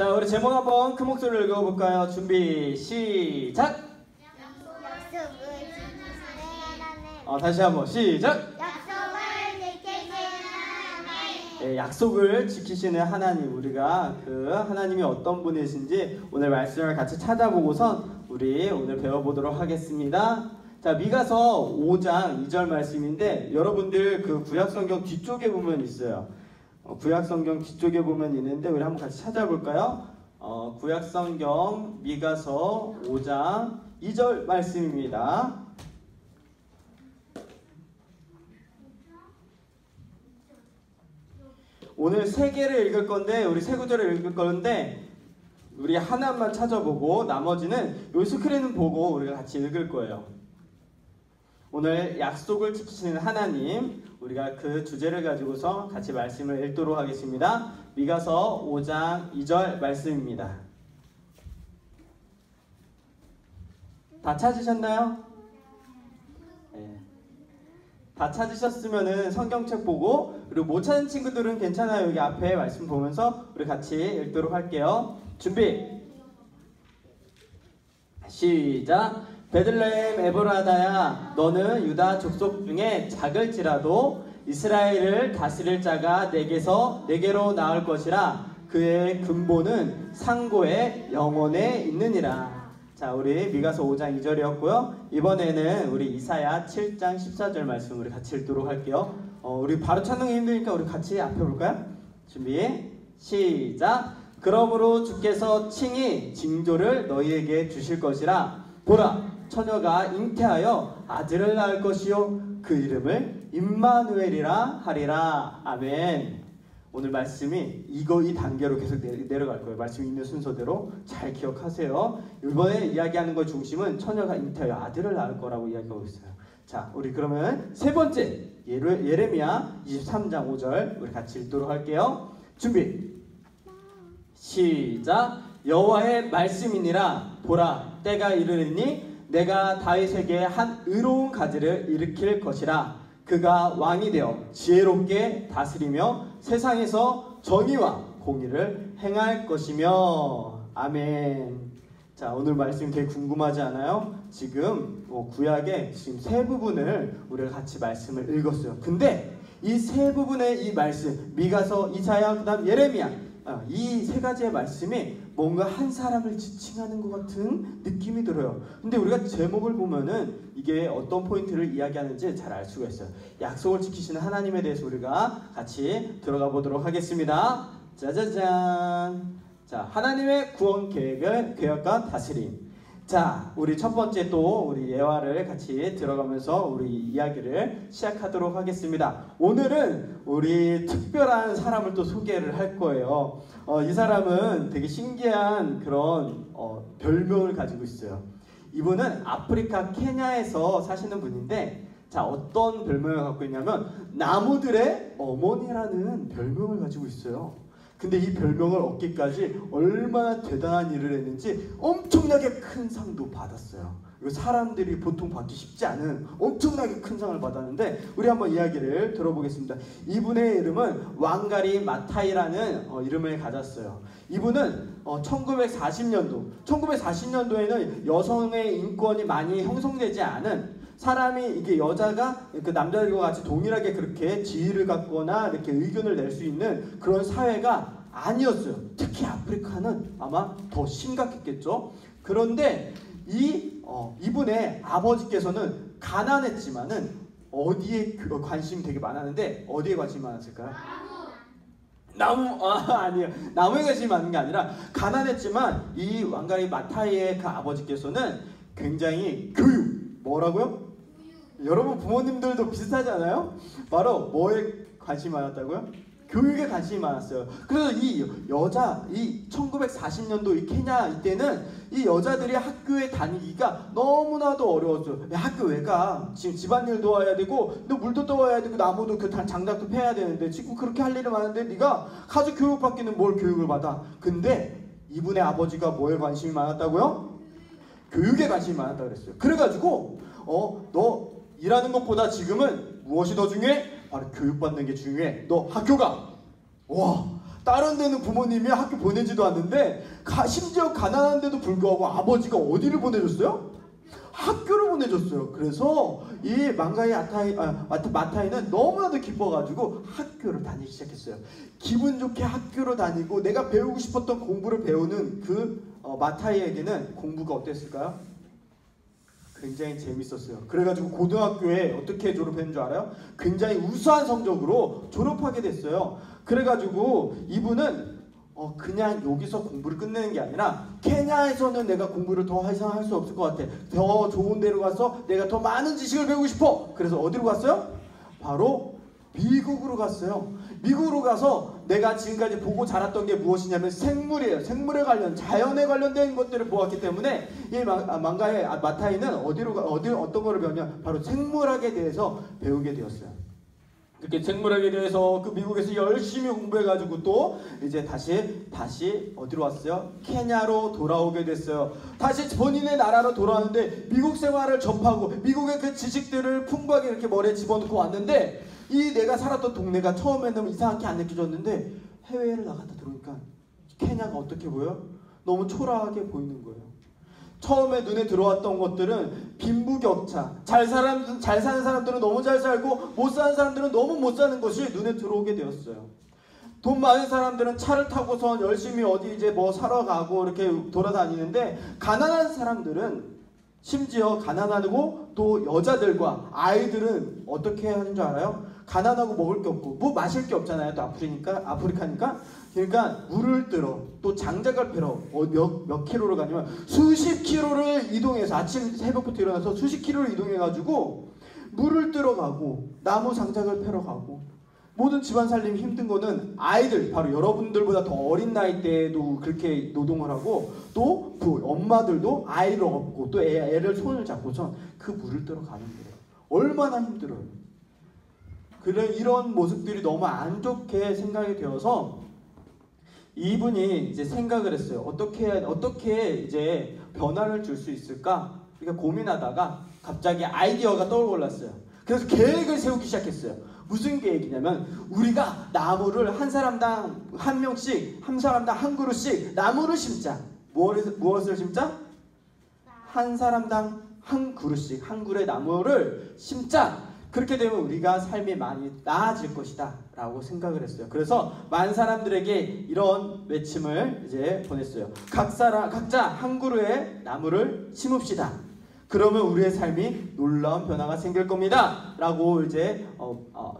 자, 우리 제목 한번 큰 목소리로 읽어볼까요? 준비, 시작! 다시 한번 시작! 약속을 지키시는 하나님, 우리가 그 하나님이 어떤 분이신지 오늘 말씀을 같이 찾아보고선 우리 오늘 배워보도록 하겠습니다. 자, 미가서 5장 2절 말씀인데 여러분들 그 구약성경 뒤쪽에 보면 있어요. 구약성경 뒤쪽에 보면 있는데 우리 한번 같이 찾아볼까요? 구약성경 미가서 5장 2절 말씀입니다. 오늘 세 개를 읽을 건데 우리 세 구절을 읽을 건데 우리 하나만 찾아보고 나머지는 요 스크린을 보고 우리가 같이 읽을 거예요. 오늘 약속을 지키시는 하나님, 우리가 그 주제를 가지고서 같이 말씀을 읽도록 하겠습니다. 미가서 5장 2절 말씀입니다. 다 찾으셨나요? 네. 다 찾으셨으면은 성경책 보고, 그리고 못 찾은 친구들은 괜찮아요. 여기 앞에 말씀 보면서 우리 같이 읽도록 할게요. 준비 시작. 베들레헴 에브라다야, 너는 유다 족속 중에 작을지라도 이스라엘을 다스릴 자가 내게로 나올 것이라. 그의 근본은 상고의 영원에 있느니라. 자, 우리 미가서 5장 2절이었고요. 이번에는 우리 이사야 7장 14절 말씀 우리 같이 읽도록 할게요. 우리 바로 찾는 게 힘드니까 우리 같이 앞에 볼까요? 준비 시작. 그러므로 주께서 칭히 징조를 너희에게 주실 것이라. 보라, 처녀가 잉태하여 아들을 낳을 것이요 그 이름을 임마누엘이라 하리라. 아멘. 오늘 말씀이 이 단계로 계속 내려갈 거예요. 말씀 있는 순서대로 잘 기억하세요. 이번에 이야기하는 것 중심은 처녀가 잉태하여 아들을 낳을 거라고 이야기하고 있어요. 자, 우리 그러면 세 번째 예레미야 23장 5절 우리 같이 읽도록 할게요. 준비 시작. 여호와의 말씀이니라. 보라, 때가 이르리니 내가 다윗에게 한 의로운 가지를 일으킬 것이라. 그가 왕이 되어 지혜롭게 다스리며 세상에서 정의와 공의를 행할 것이며. 아멘. 자, 오늘 말씀 되게 궁금하지 않아요? 지금 구약의 지금 세 부분을 우리가 같이 말씀을 읽었어요. 근데 이 세 부분의 이 말씀, 미가서, 이사야, 그 다음 예레미야, 이 세 가지의 말씀이 뭔가 한 사람을 지칭하는 것 같은 느낌이 들어요. 근데 우리가 제목을 보면은 이게 어떤 포인트를 이야기하는지 잘 알 수가 있어요. 약속을 지키시는 하나님에 대해서 우리가 같이 들어가 보도록 하겠습니다. 짜자잔. 자, 하나님의 구원 계획과 다스림. 자, 우리 첫 번째 또 우리 예화를 같이 들어가면서 우리 이야기를 시작하도록 하겠습니다. 오늘은 우리 특별한 사람을 또 소개를 할 거예요. 이 사람은 되게 신기한 그런 별명을 가지고 있어요. 이분은 아프리카 케냐에서 사시는 분인데, 자, 어떤 별명을 갖고 있냐면 나무들의 어머니라는 별명을 가지고 있어요. 근데 이 별명을 얻기까지 얼마나 대단한 일을 했는지 엄청나게 큰 상도 받았어요. 이거 사람들이 보통 받기 쉽지 않은 엄청나게 큰 상을 받았는데 우리 한번 이야기를 들어보겠습니다. 이분의 이름은 왕가리 마타이라는 이름을 가졌어요. 이분은 1940년도에는 여성의 인권이 많이 형성되지 않은, 사람이 이게 여자가 그 남자들과 같이 동일하게 그렇게 지위를 갖거나 이렇게 의견을 낼 수 있는 그런 사회가 아니었어요. 특히 아프리카는 아마 더 심각했겠죠. 그런데 이분의 아버지께서는 가난했지만은 어디에 관심이 되게 많았는데, 어디에 관심이 많았을까요? 아니에요. 나무에 관심이 많은 게 아니라, 가난했지만 이 왕가리 마타이의 그 아버지께서는 굉장히 뭐라고요? 여러분 부모님들도 비슷하지 않아요? 바로 뭐에 관심이 많았다고요? 교육에 관심이 많았어요. 그래서 이 1940년도 이 케냐 이때는 이 여자들이 학교에 다니기가 너무나도 어려웠어요. 야, 학교 왜 가? 지금 집안일 도와야 되고, 너 물도 떠와야 되고, 나무도 장작도 패야 되는데, 지금 그렇게 할 일이 많은데 네가 가서 교육받기는 뭘 교육을 받아? 근데 이분의 아버지가 뭐에 관심이 많았다고요? 교육에 관심이 많았다고 그랬어요. 그래가지고 너 일하는 것보다 지금은 무엇이 더 중요해? 바로 교육받는 게 중요해. 너 학교 가. 와, 다른 데는 부모님이 학교 보내지도 않는데 심지어 가난한데도 불구하고 아버지가 어디를 보내줬어요? 학교를 보내줬어요. 그래서 이 망가의 마타이는 너무나도 기뻐가지고 학교를 다니기 시작했어요. 기분 좋게 학교를 다니고 내가 배우고 싶었던 공부를 배우는 그 마타이에게는 공부가 어땠을까요? 굉장히 재밌었어요. 그래가지고 고등학교에 어떻게 졸업했는 줄 알아요? 굉장히 우수한 성적으로 졸업하게 됐어요. 그래가지고 이분은 그냥 여기서 공부를 끝내는 게 아니라 케냐에서는 내가 공부를 더 이상 할 수 없을 것 같아. 더 좋은 데로 가서 내가 더 많은 지식을 배우고 싶어. 그래서 어디로 갔어요? 바로 미국으로 갔어요. 미국으로 가서 내가 지금까지 보고 자랐던 게 무엇이냐면 생물이에요. 생물에 관련, 자연에 관련된 것들을 보았기 때문에 이 망가의 마타이는 어떤 거를 배웠냐? 바로 생물학에 대해서 배우게 되었어요. 그렇게 생물학에 대해서 그 미국에서 열심히 공부해가지고 또 이제 다시 어디로 왔어요? 케냐로 돌아오게 됐어요. 다시 본인의 나라로 돌아왔는데 미국 생활을 접하고 미국의 그 지식들을 풍부하게 이렇게 머리에 집어넣고 왔는데 이 내가 살았던 동네가 처음에는 이상하게 안 느껴졌는데 해외를 나갔다 들어오니까 케냐가 어떻게 보여요? 너무 초라하게 보이는 거예요. 처음에 눈에 들어왔던 것들은 빈부격차, 잘 사는 사람들은 너무 잘 살고 못 사는 사람들은 너무 못 사는 것이 눈에 들어오게 되었어요. 돈 많은 사람들은 차를 타고선 열심히 어디 이제 뭐 사러 가고 이렇게 돌아다니는데 가난한 사람들은 심지어 가난하고 또 여자들과 아이들은 어떻게 하는 줄 알아요? 가난하고 먹을 게 없고 뭐 마실 게 없잖아요. 또 아프리카니까. 그러니까 물을 들어 또 장작을 패러 몇 킬로를 가냐면 수십 킬로를 이동해서 아침 새벽부터 일어나서 수십 킬로를 이동해가지고 물을 들어 가고 나무 장작을 패러 가고 모든 집안 살림이 힘든 거는 아이들 바로 여러분들보다 더 어린 나이 때에도 그렇게 노동을 하고 또 그 엄마들도 아이를 업고 또 애를 손을 잡고선 그 물을 들어 가는 거예요. 얼마나 힘들어요. 이런 모습들이 너무 안 좋게 생각이 되어서 이분이 이제 생각을 했어요. 어떻게 이제 변화를 줄 수 있을까? 그러니까 고민하다가 갑자기 아이디어가 떠올랐어요. 그래서 계획을 세우기 시작했어요. 무슨 계획이냐면 우리가 나무를 한 사람당 한 명씩, 한 사람당 한 그루씩 나무를 심자. 무엇을 심자? 한 사람당 한 그루씩, 한 그루의 나무를 심자. 그렇게 되면 우리가 삶이 많이 나아질 것이다 라고 생각을 했어요. 그래서 많은 사람들에게 이런 외침을 이제 보냈어요. 각자 한 그루의 나무를 심읍시다. 그러면 우리의 삶이 놀라운 변화가 생길 겁니다 라고 이제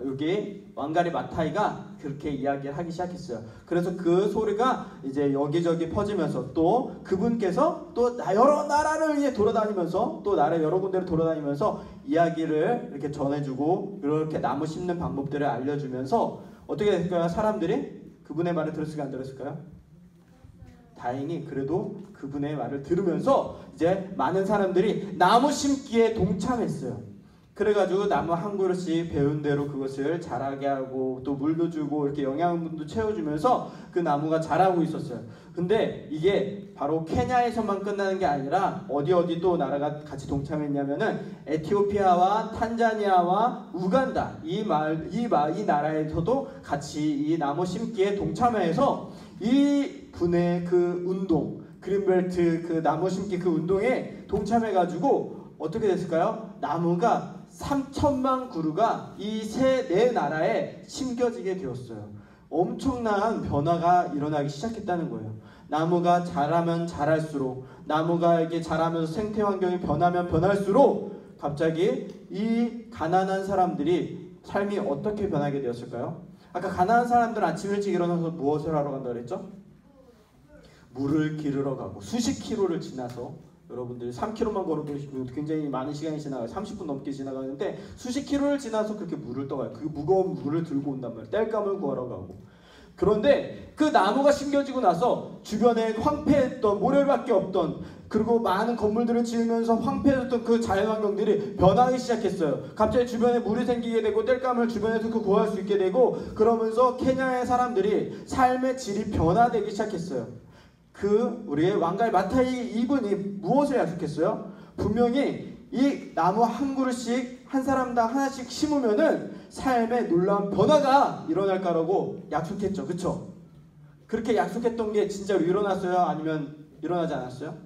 여기 왕가리 마타이가 그렇게 이야기를 하기 시작했어요. 그래서 그 소리가 이제 여기저기 퍼지면서 또 그분께서 또 여러 나라를 이제 돌아다니면서 또 나라 여러 군데를 돌아다니면서 이야기를 이렇게 전해주고 이렇게 나무 심는 방법들을 알려주면서 어떻게 됐을까요? 사람들이 그분의 말을 들었을까요? 안 들었을까요? 다행히 그래도 그분의 말을 들으면서 이제 많은 사람들이 나무 심기에 동참했어요. 그래가지고 나무 한 그루씩 배운 대로 그것을 자라게 하고 또 물도 주고 이렇게 영양분도 채워주면서 그 나무가 자라고 있었어요. 근데 이게 바로 케냐에서만 끝나는 게 아니라 어디 또 나라가 같이 동참했냐면은 에티오피아와 탄자니아와 우간다 이 나라에서도 같이 이 나무 심기에 동참해서 이 분의 그 운동 그린벨트 그 나무 심기 그 운동에 동참해가지고 어떻게 됐을까요? 나무가 3천만 그루가 이 네 나라에 심겨지게 되었어요. 엄청난 변화가 일어나기 시작했다는 거예요. 나무가 자라면 자랄수록 나무가 이게 자라면서 생태 환경이 변하면 변할수록 갑자기 이 가난한 사람들이 삶이 어떻게 변하게 되었을까요? 아까 가난한 사람들은 아침 일찍 일어나서 무엇을 하러 간다고 그랬죠? 물을 기르러 가고 수십 킬로를 지나서 여러분들 3km만 걸어도 굉장히 많은 시간이 지나가요. 30분 넘게 지나가는데 수십 킬로를 지나서 그렇게 물을 떠가요. 그 무거운 물을 들고 온단 말이에요. 땔감을 구하러 가고. 그런데 그 나무가 심겨지고 나서 주변에 황폐했던 모래밖에 없던 그리고 많은 건물들을 지으면서 황폐해졌던 그 자연환경들이 변하기 시작했어요. 갑자기 주변에 물이 생기게 되고 땔감을 주변에서 구할 수 있게 되고 그러면서 케냐의 사람들이 삶의 질이 변화되기 시작했어요. 우리의 왕가의 마타이 이분이 무엇을 약속했어요? 분명히 이 나무 한 그루씩 한 사람당 하나씩 심으면은 삶에 놀라운 변화가 일어날 거라고 약속했죠. 그쵸? 그렇게 약속했던 게 진짜로 일어났어요? 아니면 일어나지 않았어요?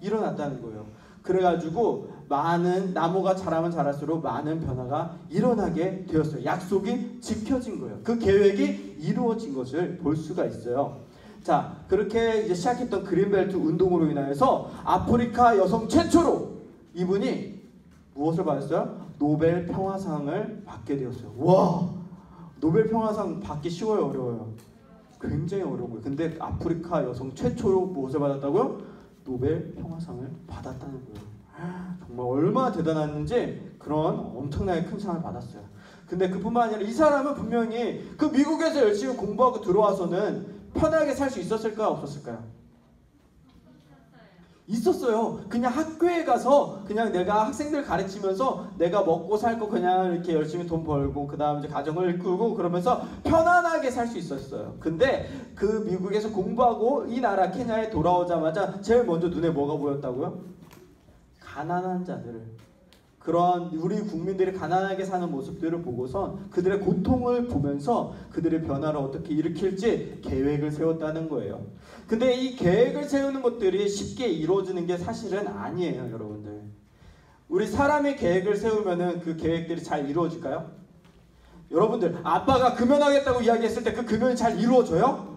일어났다는 거예요. 그래가지고 많은 나무가 자라면 자랄수록 많은 변화가 일어나게 되었어요. 약속이 지켜진 거예요. 그 계획이 이루어진 것을 볼 수가 있어요. 자, 그렇게 이제 시작했던 그린벨트 운동으로 인하여서 아프리카 여성 최초로 이분이 무엇을 받았어요? 노벨 평화상을 받게 되었어요. 와, 노벨 평화상 받기 쉬워요, 어려워요? 굉장히 어려운 거예요. 근데 아프리카 여성 최초로 무엇을 받았다고요? 노벨 평화상을 받았다는 거예요. 정말 얼마나 대단했는지 그런 엄청나게 큰 상을 받았어요. 근데 그뿐만 아니라 이 사람은 분명히 그 미국에서 열심히 공부하고 들어와서는 편하게 살 수 있었을까요? 없었을까요? 있었어요. 그냥 학교에 가서 그냥 내가 학생들 가르치면서 내가 먹고 살고 그냥 이렇게 열심히 돈 벌고 그 다음 이제 가정을 이끌고 그러면서 편안하게 살 수 있었어요. 근데 그 미국에서 공부하고 이 나라 케냐에 돌아오자마자 제일 먼저 눈에 뭐가 보였다고요? 가난한 자들을, 그런 우리 국민들이 가난하게 사는 모습들을 보고선 그들의 고통을 보면서 그들의 변화를 어떻게 일으킬지 계획을 세웠다는 거예요. 근데 이 계획을 세우는 것들이 쉽게 이루어지는 게 사실은 아니에요, 여러분들. 우리 사람의 계획을 세우면은 그 계획들이 잘 이루어질까요? 여러분들, 아빠가 금연하겠다고 이야기했을 때 그 금연이 잘 이루어져요?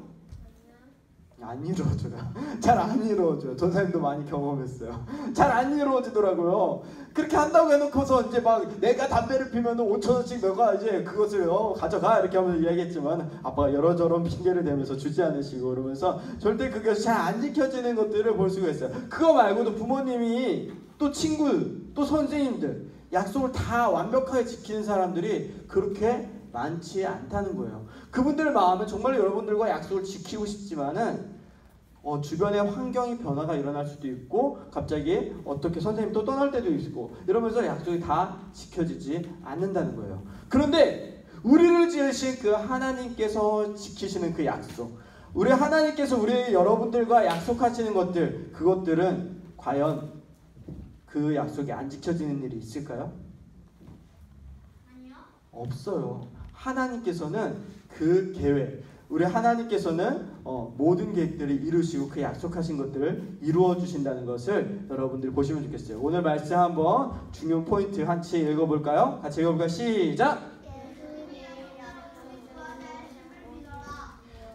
안 이루어져요. 잘 안 이루어져요. 전사님도 많이 경험했어요. 잘 안 이루어지더라고요. 그렇게 한다고 해놓고서 이제 막 내가 담배를 피면 5,000원씩 너가 이제 그것을 가져가 이렇게 하면서 이야기했지만 아빠가 여러저런 핑계를 대면서 주지 않으시고 그러면서 절대 그게 잘 안 지켜지는 것들을 볼 수가 있어요. 그거 말고도 부모님이 또 친구 또 선생님들 약속을 다 완벽하게 지키는 사람들이 그렇게 많지 않다는 거예요. 그분들 마음은 정말 여러분들과 약속을 지키고 싶지만은 주변의 환경이 변화가 일어날 수도 있고 갑자기 어떻게 선생님 또 떠날 때도 있고 이러면서 약속이 다 지켜지지 않는다는 거예요. 그런데 우리를 지으신 그 하나님께서 지키시는 그 약속, 우리 하나님께서 우리 여러분들과 약속하시는 것들, 그것들은 과연 그 약속이 안 지켜지는 일이 있을까요? 아니요. 없어요. 하나님께서는 그 계획, 우리 하나님께서는 모든 계획들을 이루시고 그 약속하신 것들을 이루어 주신다는 것을 여러분들이 보시면 좋겠어요. 오늘 말씀 한번 중요한 포인트 한치 읽어볼까요? 같이 읽어볼까요? 시작!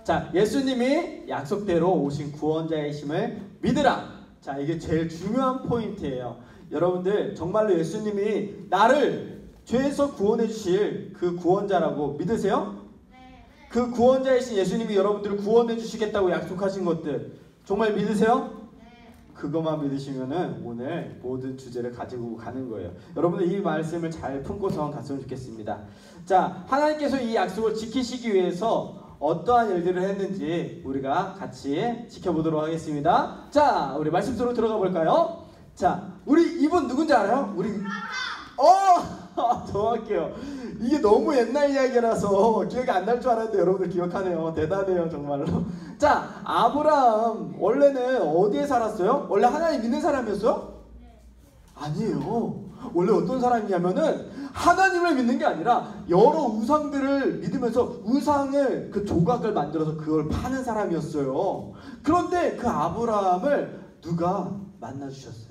자, 예수님이 약속대로 오신 구원자이심을 믿으라. 자, 이게 제일 중요한 포인트예요. 여러분들 정말로 예수님이 나를 죄에서 구원해 주실 그 구원자라고 믿으세요? 그 구원자이신 예수님이 여러분들을 구원해 주시겠다고 약속하신 것들 정말 믿으세요? 그것만 믿으시면은 오늘 모든 주제를 가지고 가는 거예요. 여러분들 이 말씀을 잘 품고서 갔으면 좋겠습니다. 자, 하나님께서 이 약속을 지키시기 위해서 어떠한 일들을 했는지 우리가 같이 지켜보도록 하겠습니다. 자, 우리 말씀 속으로 들어가 볼까요? 자, 우리 이분 누군지 알아요? 우리 정확해요. 이게 너무 옛날 이야기라서 기억이 안 날 줄 알았는데 여러분들 기억하네요. 대단해요, 정말로. 자, 아브라함 원래는 어디에 살았어요? 원래 하나님 믿는 사람이었어요? 아니에요. 원래 어떤 사람이냐면은 하나님을 믿는 게 아니라 여러 우상들을 믿으면서 우상을 그 조각을 만들어서 그걸 파는 사람이었어요. 그런데 그 아브라함을 누가 만나주셨어요?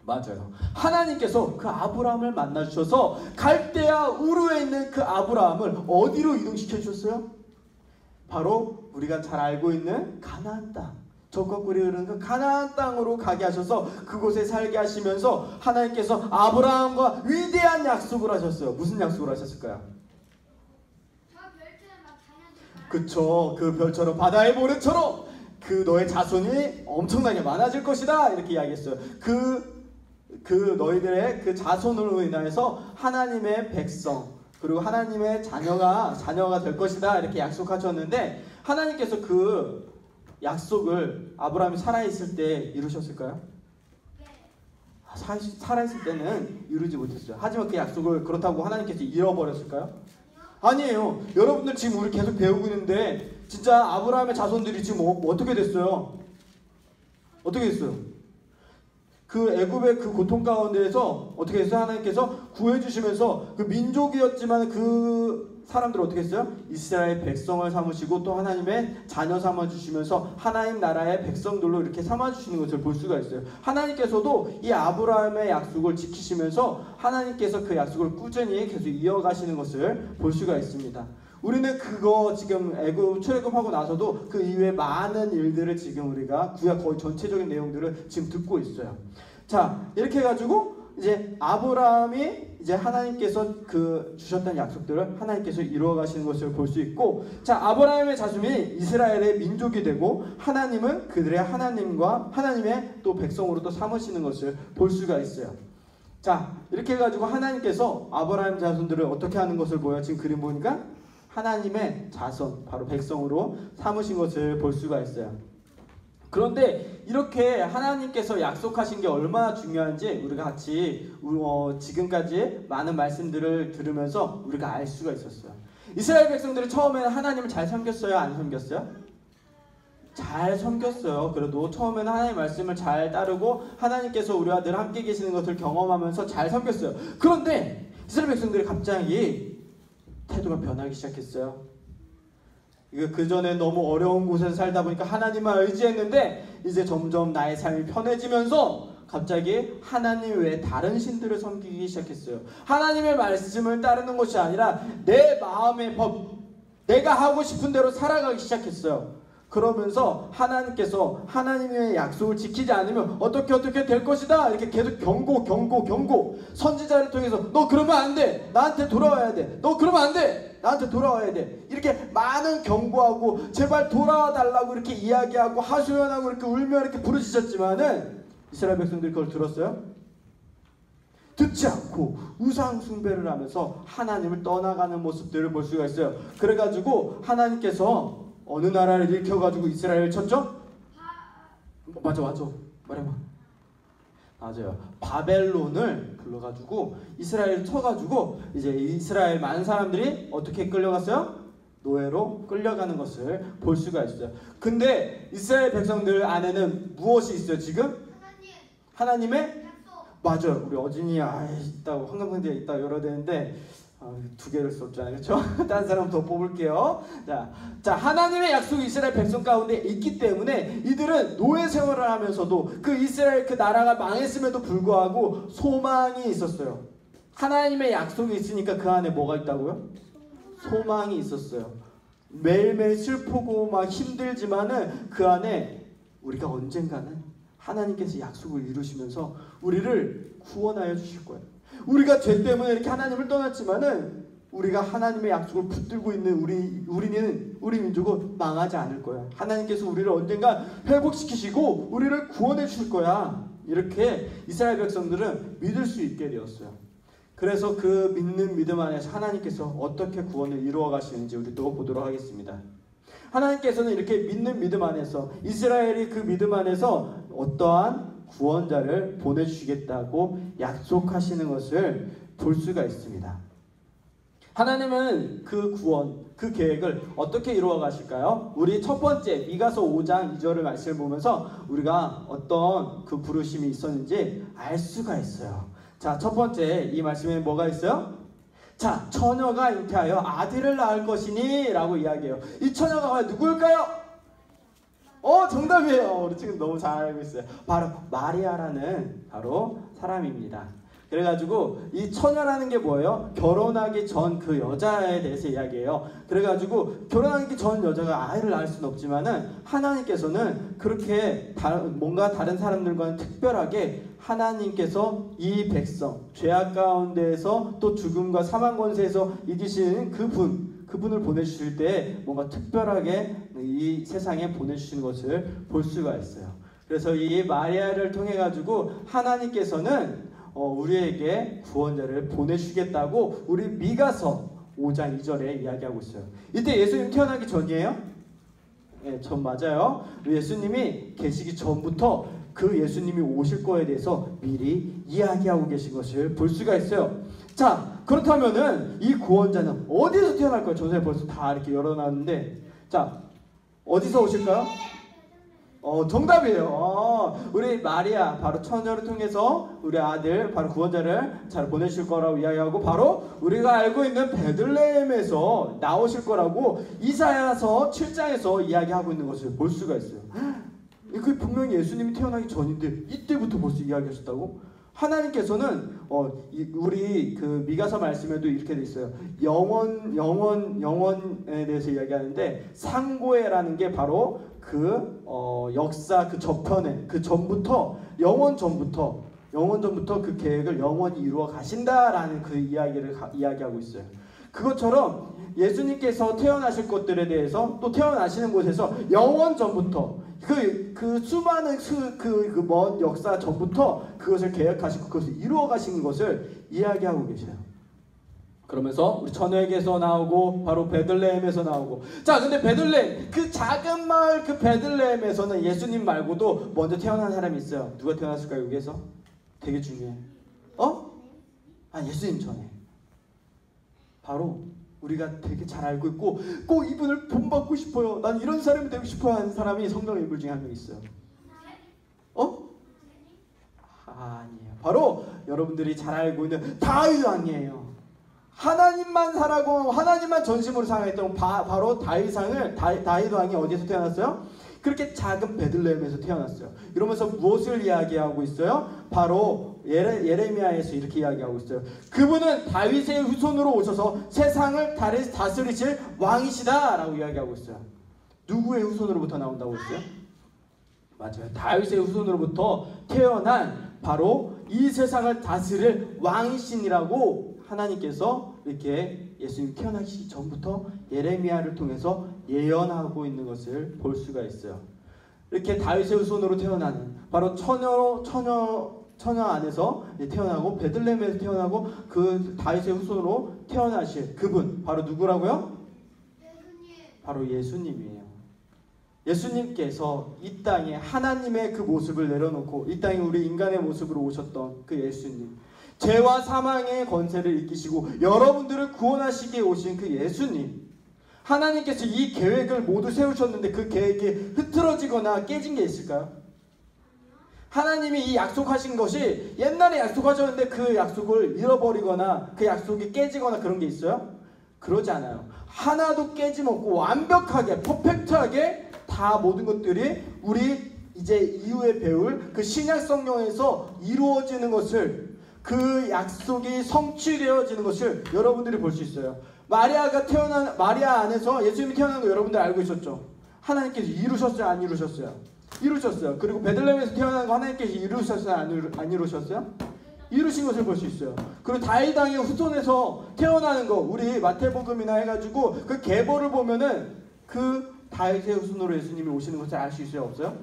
맞아요. 하나님께서 그 아브라함을 만나주셔서 갈대아 우르에 있는 그 아브라함을 어디로 이동시켜 주셨어요? 바로 우리가 잘 알고 있는 가나안 땅, 적과 꿀이 흐르는 그 가나안 땅으로 가게 하셔서 그곳에 살게 하시면서 하나님께서 아브라함과 위대한 약속을 하셨어요. 무슨 약속을 하셨을까요? 저 별처럼 막 다녀줄까요? 그쵸. 그 별처럼 바다의 모래처럼 그 너의 자손이 엄청나게 많아질 것이다 이렇게 이야기했어요. 그 너희들의 그 자손으로 인하여서 하나님의 백성 그리고 하나님의 자녀가 될 것이다 이렇게 약속하셨는데 하나님께서 그 약속을 아브라함이 살아있을 때 이루셨을까요? 살아있을 때는 이루지 못했어요. 하지만 그 약속을 그렇다고 하나님께서 잃어버렸을까요? 아니에요. 여러분들 지금 우리 계속 배우고 있는데 진짜 아브라함의 자손들이 지금 어떻게 됐어요? 어떻게 됐어요? 그 애굽의 그 고통 가운데에서 어떻게 했어요? 하나님께서 구해주시면서 그 민족이었지만 그 사람들을 어떻게 했어요? 이스라엘 백성을 삼으시고 또 하나님의 자녀 삼아주시면서 하나님 나라의 백성들로 이렇게 삼아주시는 것을 볼 수가 있어요. 하나님께서도 이 아브라함의 약속을 지키시면서 하나님께서 그 약속을 꾸준히 계속 이어가시는 것을 볼 수가 있습니다. 우리는 그거 지금 애굽 출애굽하고 나서도 그 이후에 많은 일들을 지금 우리가 구약 거의 전체적인 내용들을 지금 듣고 있어요. 자, 이렇게 해가지고 이제 아브라함이 이제 하나님께서 그 주셨던 약속들을 하나님께서 이루어 가시는 것을 볼 수 있고, 자, 아브라함의 자손이 이스라엘의 민족이 되고 하나님은 그들의 하나님과 하나님의 또 백성으로 또 삼으시는 것을 볼 수가 있어요. 자, 이렇게 해가지고 하나님께서 아브라함 자손들을 어떻게 하는 것을 보여? 지금 그림 보니까 하나님의 자손, 바로 백성으로 삼으신 것을 볼 수가 있어요. 그런데 이렇게 하나님께서 약속하신 게 얼마나 중요한지 우리가 같이 지금까지 많은 말씀들을 들으면서 우리가 알 수가 있었어요. 이스라엘 백성들이 처음에는 하나님을 잘 섬겼어요? 안 섬겼어요? 잘 섬겼어요. 그래도 처음에는 하나님의 말씀을 잘 따르고 하나님께서 우리와 늘 함께 계시는 것을 경험하면서 잘 섬겼어요. 그런데 이스라엘 백성들이 갑자기 태도가 변하기 시작했어요. 이거 그전에 너무 어려운 곳에서 살다 보니까 하나님만 의지했는데 이제 점점 나의 삶이 편해지면서 갑자기 하나님 외에 다른 신들을 섬기기 시작했어요. 하나님의 말씀을 따르는 것이 아니라 내 마음의 법, 내가 하고 싶은 대로 살아가기 시작했어요. 그러면서 하나님께서 하나님의 약속을 지키지 않으면 어떻게 될 것이다 이렇게 계속 경고 선지자를 통해서 너 그러면 안 돼, 나한테 돌아와야 돼, 너 그러면 안 돼, 나한테 돌아와야 돼, 이렇게 많은 경고하고 제발 돌아와 달라고 이렇게 이야기하고 하소연하고 이렇게 울며 이렇게 부르짖었지만은 이스라엘 백성들이 그걸 들었어요? 듣지 않고 우상 숭배를 하면서 하나님을 떠나가는 모습들을 볼 수가 있어요. 그래가지고 하나님께서 어느 나라를 일으켜가지고 이스라엘을 쳤죠? 맞아 말해봐. 맞아요. 바벨론을 불러가지고 이스라엘을 쳐가지고 이제 이스라엘 많은 사람들이 어떻게 끌려갔어요? 노예로 끌려가는 것을 볼 수가 있어요. 근데 이스라엘 백성들 안에는 무엇이 있어요 지금? 하나님의 약속. 맞아요. 우리 어진이 있다고 황금성대에 있다 열어야 되는데 두 개를 썼잖아요, 그렇죠? 다른 사람 더 뽑을게요. 자, 하나님의 약속이 이스라엘 백성 가운데 있기 때문에 이들은 노예 생활을 하면서도 그 이스라엘 그 나라가 망했음에도 불구하고 소망이 있었어요. 하나님의 약속이 있으니까 그 안에 뭐가 있다고요? 소망이 있었어요. 매일매일 슬프고 막 힘들지만은 그 안에 우리가 언젠가는 하나님께서 약속을 이루시면서 우리를 구원하여 주실 거예요. 우리가 죄 때문에 이렇게 하나님을 떠났지만은 우리가 하나님의 약속을 붙들고 있는 우리 민족은 망하지 않을 거야. 하나님께서 우리를 언젠가 회복시키시고 우리를 구원해 줄 거야. 이렇게 이스라엘 백성들은 믿을 수 있게 되었어요. 그래서 그 믿는 믿음 안에서 하나님께서 어떻게 구원을 이루어 가시는지 우리 또 보도록 하겠습니다. 하나님께서는 이렇게 믿는 믿음 안에서 이스라엘이 그 믿음 안에서 어떠한 구원자를 보내주시겠다고 약속하시는 것을 볼 수가 있습니다. 하나님은 그 구원, 그 계획을 어떻게 이루어 가실까요? 우리 첫 번째 미가서 5장 2절을 말씀을 보면서 우리가 어떤 그 부르심이 있었는지 알 수가 있어요. 자, 첫 번째 이 말씀에 뭐가 있어요? 자, 처녀가 잉태하여 아들을 낳을 것이니 라고 이야기해요. 이 처녀가 과연 누구일까요? 정답이에요. 우리 지금 너무 잘 알고 있어요. 바로 마리아라는 바로 사람입니다. 그래가지고 이 처녀라는 게 뭐예요? 결혼하기 전 그 여자에 대해서 이야기해요. 그래가지고 결혼하기 전 여자가 아이를 낳을 수는 없지만은 하나님께서는 그렇게 뭔가 다른 사람들과는 특별하게 하나님께서 이 백성 죄악 가운데에서 또 죽음과 사망 권세에서 이기시는 그분을 보내주실 때 뭔가 특별하게 이 세상에 보내주시는 것을 볼 수가 있어요. 그래서 이 마리아를 통해 가지고 하나님께서는 우리에게 구원자를 보내주시겠다고 우리 미가서 5장 2절에 이야기하고 있어요. 이때 예수님 태어나기 전이에요? 네, 전 맞아요. 예수님이 계시기 전부터 그 예수님이 오실 거에 대해서 미리 이야기하고 계신 것을 볼 수가 있어요. 자, 그렇다면은 이 구원자는 어디서 태어날 거예요? 전에 벌써 다 이렇게 열어놨는데, 자, 어디서 오실까요? 정답이에요. 우리 마리아 바로 처녀를 통해서 우리 아들 바로 구원자를 잘 보내실 거라고 이야기하고 바로 우리가 알고 있는 베들레헴에서 나오실 거라고 이사야서 7장에서 이야기하고 있는 것을 볼 수가 있어요. 그 분명히 예수님이 태어나기 전인데 이때부터 벌써 이야기하셨다고? 하나님께서는 우리 그 미가서 말씀에도 이렇게 돼 있어요. 영원에 대해서 이야기하는데 상고해라는 게 바로 그 역사 그 저편에 그 전부터 영원 전부터 그 계획을 영원히 이루어 가신다라는 그 이야기를 이야기하고 있어요. 그것처럼 예수님께서 태어나실 것들에 대해서 또 태어나시는 곳에서 영원 전부터 그 수많은 그 먼 역사 전부터 그것을 계획하시고 그것을 이루어 가시는 것을 이야기하고 계셔요. 그러면서 우리 처녀에게서 나오고 바로 베들레헴에서 나오고 자 근데 베들레헴 그 작은 마을 그 베들레헴에서는 예수님 말고도 먼저 태어난 사람이 있어요. 누가 태어났을까요? 여기에서? 되게 중요해. 예수님 전에 바로 우리가 되게 잘 알고 있고 꼭 이분을 본받고 싶어요. 난 이런 사람이 되고 싶어 하는 사람이 성경 인물 중에 한 명 있어요. 아니에요. 바로 여러분들이 잘 알고 있는 다윗 왕이에요. 하나님만 사랑하고 하나님만 전심으로 사랑했던 바로 다윗 왕이 어디서 태어났어요? 그렇게 작은 베들레헴에서 태어났어요. 이러면서 무엇을 이야기하고 있어요? 바로 예레미야에서 이렇게 이야기하고 있어요. 그분은 다윗의 후손으로 오셔서 세상을 다스리실 왕이시다라고 이야기하고 있어요. 누구의 후손으로부터 나온다고 했어요? 맞아요. 다윗의 후손으로부터 태어난 바로 이 세상을 다스릴 왕이신이라고 하나님께서 이렇게 예수님 태어나기 전부터 예레미야를 통해서 예언하고 있는 것을 볼 수가 있어요. 이렇게 다윗의 후손으로 태어나는 바로 처녀 안에서 태어나고 베들레헴에서 태어나고 그 다윗의 후손으로 태어나실 그분 바로 누구라고요? 바로 예수님이에요. 예수님께서 이 땅에 하나님의 그 모습을 내려놓고 이 땅에 우리 인간의 모습으로 오셨던 그 예수님, 죄와 사망의 권세를 이기시고 여러분들을 구원하시기에 오신 그 예수님, 하나님께서 이 계획을 모두 세우셨는데 그 계획이 흐트러지거나 깨진 게 있을까요? 하나님이 이 약속하신 것이 옛날에 약속하셨는데 그 약속을 잃어버리거나 그 약속이 깨지거나 그런 게 있어요? 그러지 않아요. 하나도 깨짐없고 완벽하게 퍼펙트하게 다 모든 것들이 우리 이제 이후에 배울 그 신약 성경에서 이루어지는 것을 그 약속이 성취되어지는 것을 여러분들이 볼 수 있어요. 마리아 안에서 예수님이 태어난 거 여러분들 알고 있었죠? 하나님께서 이루셨어요? 안 이루셨어요? 이루셨어요. 그리고 베들레헴에서 태어난 거 하나님께서 이루셨어요? 안 이루셨어요? 이루신 것을 볼 수 있어요. 그리고 다윗 왕의 후손에서 태어나는 거 우리 마태복음이나 해가지고 그 계보를 보면은 그 다윗의 후손으로 예수님이 오시는 것을 알 수 있어요? 없어요?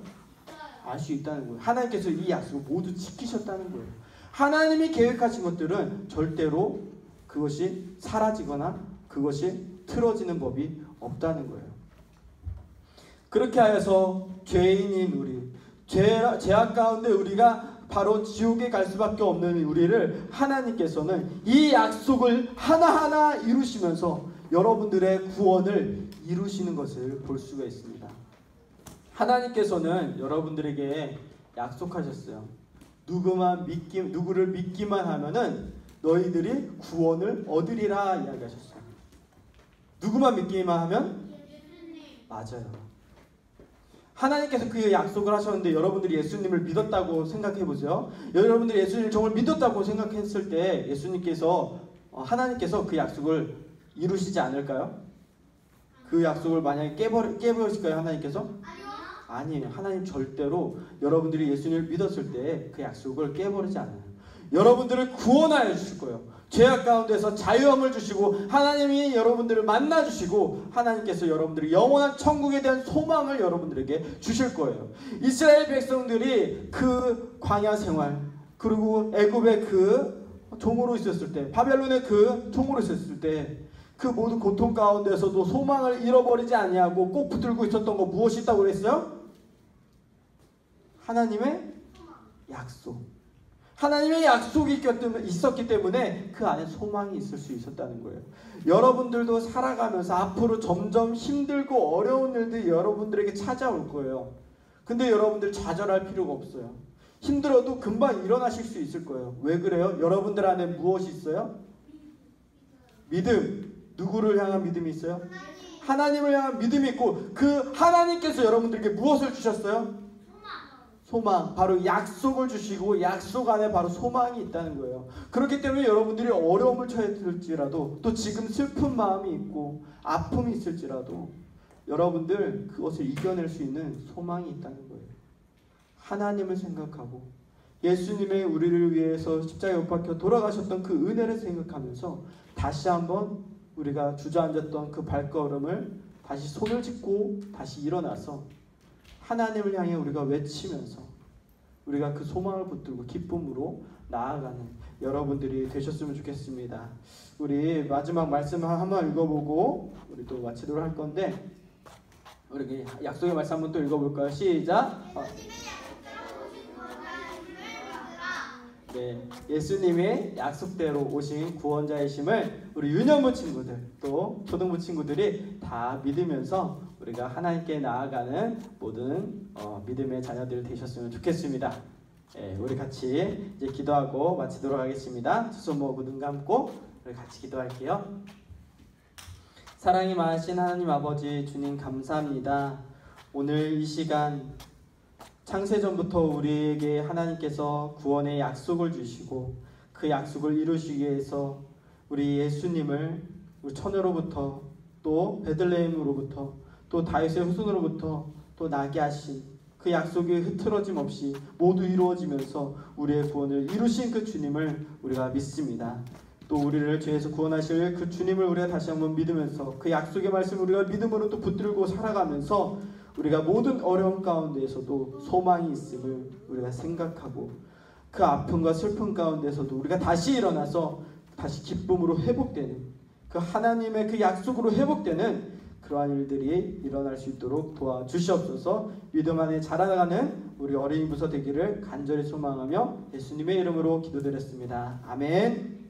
알 수 있다는 거예요. 하나님께서 이 약속을 모두 지키셨다는 거예요. 하나님이 계획하신 것들은 절대로 그것이 사라지거나 그것이 틀어지는 법이 없다는 거예요. 그렇게 하여서 죄인인 우리, 죄악 가운데 우리가 바로 지옥에 갈 수밖에 없는 우리를 하나님께서는 이 약속을 하나하나 이루시면서 여러분들의 구원을 이루시는 것을 볼 수가 있습니다. 하나님께서는 여러분들에게 약속하셨어요. 누구를 믿기만 하면은 너희들이 구원을 얻으리라 이야기하셨어요. 누구만 믿기만 하면? 맞아요. 하나님께서 그 약속을 하셨는데 여러분들이 예수님을 믿었다고 생각해 보세요. 여러분들이 예수님을 정말 믿었다고 생각했을 때 예수님께서 하나님께서 그 약속을 이루시지 않을까요? 그 약속을 만약에 깨버리실까요? 하나님께서? 아니에요. 하나님 절대로 여러분들이 예수님을 믿었을 때 그 약속을 깨버리지 않아요. 여러분들을 구원하여 주실 거예요. 죄악 가운데서 자유함을 주시고 하나님이 여러분들을 만나주시고 하나님께서 여러분들이 영원한 천국에 대한 소망을 여러분들에게 주실 거예요. 이스라엘 백성들이 그 광야 생활 그리고 애굽의 그 종으로 있었을 때 바벨론의 그 종으로 있었을 때 그 모든 고통 가운데서도 소망을 잃어버리지 아니하고 꼭 붙들고 있었던 거 무엇이 있다고 그랬어요? 하나님의 약속. 하나님의 약속이 있었기 때문에 그 안에 소망이 있을 수 있었다는 거예요. 여러분들도 살아가면서 앞으로 점점 힘들고 어려운 일들이 여러분들에게 찾아올 거예요. 근데 여러분들 좌절할 필요가 없어요. 힘들어도 금방 일어나실 수 있을 거예요. 왜 그래요? 여러분들 안에 무엇이 있어요? 믿음. 누구를 향한 믿음이 있어요? 하나님을 향한 믿음이 있고, 그 하나님께서 여러분들에게 무엇을 주셨어요? 소망. 바로 약속을 주시고, 약속 안에 바로 소망이 있다는 거예요. 그렇기 때문에 여러분들이 어려움을 처해질지라도, 또 지금 슬픈 마음이 있고 아픔이 있을지라도 여러분들 그것을 이겨낼 수 있는 소망이 있다는 거예요. 하나님을 생각하고 예수님의 우리를 위해서 십자가에 못 박혀 돌아가셨던 그 은혜를 생각하면서 다시 한번 우리가 주저앉았던 그 발걸음을 다시 손을 짚고 다시 일어나서 하나님을 향해 우리가 외치면서 우리가 그 소망을 붙들고 기쁨으로 나아가는 여러분들이 되셨으면 좋겠습니다. 우리 마지막 말씀 한번 읽어보고 우리 또 마치도록 할 건데, 우리 약속의 말씀 한번 또 읽어볼까요? 시작! 네, 예수님의 약속대로 오신 구원자이심을 우리 유년부 친구들 또 초등부 친구들이 다 믿으면서 우리가 하나님께 나아가는 모든 믿음의 자녀들 되셨으면 좋겠습니다. 네, 우리 같이 이제 기도하고 마치도록 하겠습니다. 두 손 모으고 눈 감고 우리 같이 기도할게요. 사랑이 많으신 하나님 아버지 주님 감사합니다. 오늘 이 시간 창세전부터 우리에게 하나님께서 구원의 약속을 주시고 그 약속을 이루시기 위해서 우리 예수님을 우리 처녀로부터 또 베들레헴으로부터 또 다윗의 후손으로부터 또 나게 하신 그 약속이 흐트러짐 없이 모두 이루어지면서 우리의 구원을 이루신 그 주님을 우리가 믿습니다. 또 우리를 죄에서 구원하실 그 주님을 우리가 다시 한번 믿으면서 그 약속의 말씀을 우리가 믿음으로 또 붙들고 살아가면서 우리가 모든 어려움 가운데에서도 소망이 있음을 우리가 생각하고 그 아픔과 슬픔 가운데서도 우리가 다시 일어나서 다시 기쁨으로 회복되는 그 하나님의 그 약속으로 회복되는 그러한 일들이 일어날 수 있도록 도와주시옵소서. 믿음 안에 자라나가는 우리 어린이 부서 되기를 간절히 소망하며 예수님의 이름으로 기도드렸습니다. 아멘.